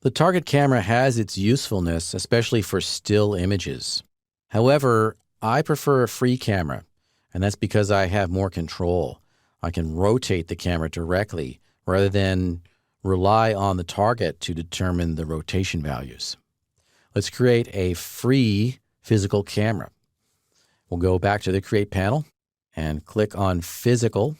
The target camera has its usefulness, especially for still images. However, I prefer a free camera, and that's because I have more control. I can rotate the camera directly rather than rely on the target to determine the rotation values. Let's create a free physical camera. We'll go back to the Create panel and click on Physical.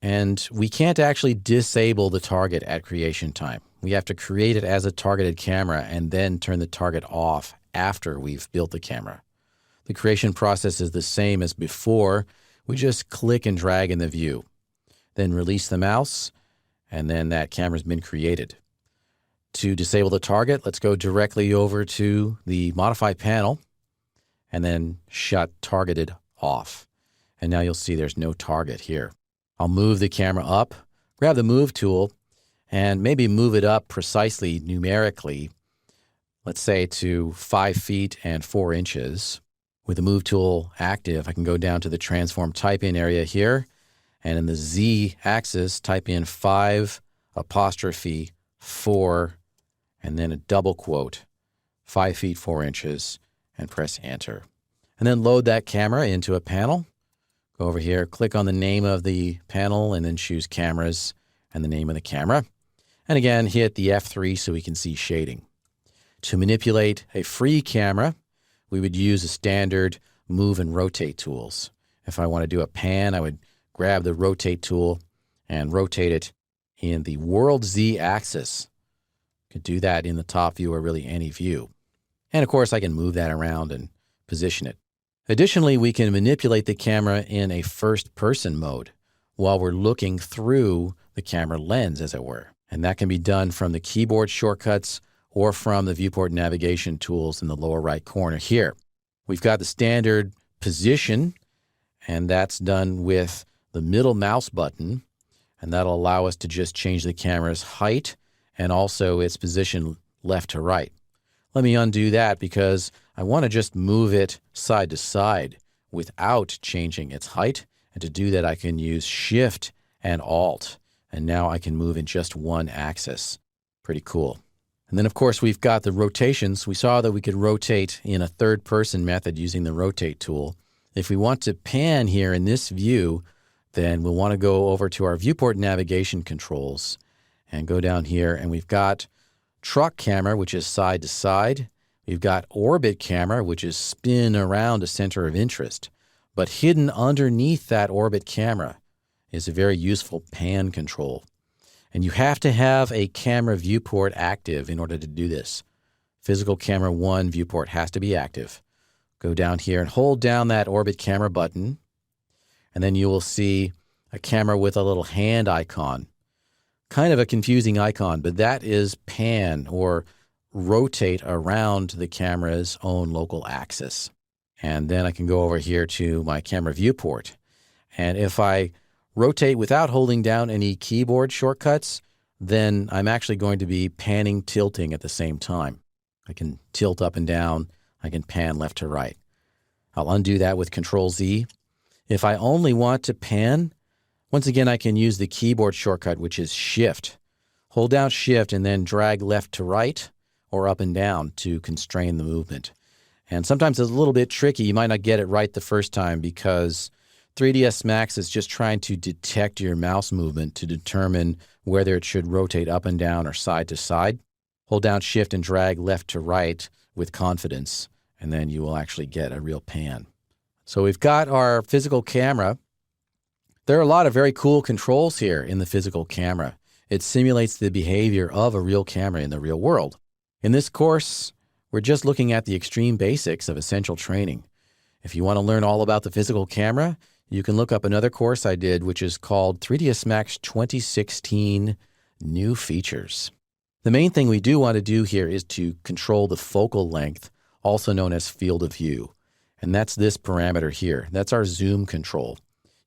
And we can't actually disable the target at creation time. We have to create it as a targeted camera and then turn the target off after we've built the camera. The creation process is the same as before. We just click and drag in the view, then release the mouse, and then that camera's been created. To disable the target, let's go directly over to the Modify panel and then shut Targeted off. And now you'll see there's no target here. I'll move the camera up, grab the Move tool, and maybe move it up precisely numerically, let's say to 5 feet and 4 inches. With the Move tool active, I can go down to the Transform Type-In area here, and in the Z axis, type in 5'4", and then a double quote, 5 feet 4 inches, and press Enter. And then load that camera into a panel. Go over here, click on the name of the panel, and then choose Cameras and the name of the camera. And again, hit the F3 so we can see shading. To manipulate a free camera, we would use a standard Move and Rotate tools. If I want to do a pan, I would grab the Rotate tool and rotate it in the World Z axis. You could do that in the top view or really any view. And of course, I can move that around and position it. Additionally, we can manipulate the camera in a first-person mode while we're looking through the camera lens, as it were. And that can be done from the keyboard shortcuts or from the viewport navigation tools in the lower right corner here. We've got the standard position, and that's done with the middle mouse button, and that'll allow us to just change the camera's height and also its position left to right. Let me undo that because I want to just move it side to side without changing its height. And to do that, I can use Shift and Alt. And now I can move in just one axis. Pretty cool. And then, of course, we've got the rotations. We saw that we could rotate in a third-person method using the Rotate tool. If we want to pan here in this view, then we'll want to go over to our viewport navigation controls and go down here. And we've got Truck Camera, which is side to side. We've got Orbit Camera, which is spin around a center of interest. But hidden underneath that Orbit Camera is a very useful pan control. And you have to have a camera viewport active in order to do this. Physical Camera 1 viewport has to be active. Go down here and hold down that Orbit Camera button. And then you will see a camera with a little hand icon. Kind of a confusing icon, but that is pan or rotate around the camera's own local axis. And then I can go over here to my camera viewport. And if I rotate without holding down any keyboard shortcuts, then I'm actually going to be panning, tilting at the same time. I can tilt up and down. I can pan left to right. I'll undo that with Control Z. If I only want to pan, once again, I can use the keyboard shortcut, which is Shift. Hold down Shift and then drag left to right or up and down to constrain the movement. And sometimes it's a little bit tricky. You might not get it right the first time because 3ds Max is just trying to detect your mouse movement to determine whether it should rotate up and down or side to side. Hold down Shift and drag left to right with confidence, and then you will actually get a real pan. So we've got our physical camera. There are a lot of very cool controls here in the physical camera. It simulates the behavior of a real camera in the real world. In this course, we're just looking at the extreme basics of essential training. If you want to learn all about the physical camera, you can look up another course I did, which is called 3ds Max 2016 New Features. The main thing we do want to do here is to control the focal length, also known as field of view. And that's this parameter here. That's our zoom control.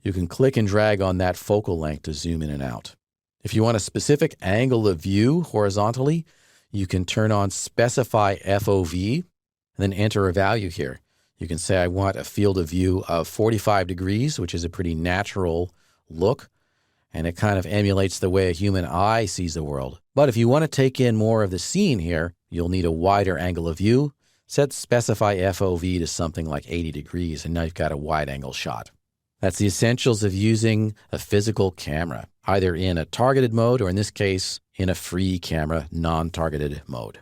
You can click and drag on that focal length to zoom in and out. If you want a specific angle of view horizontally, you can turn on Specify FOV and then enter a value here. You can say I want a field of view of 45 degrees, which is a pretty natural look. and it kind of emulates the way a human eye sees the world. But if you want to take in more of the scene here, you'll need a wider angle of view. Specify FOV to something like 80 degrees, and now you've got a wide-angle shot. That's the essentials of using a physical camera, either in a targeted mode or, in this case, in a free camera, non-targeted mode.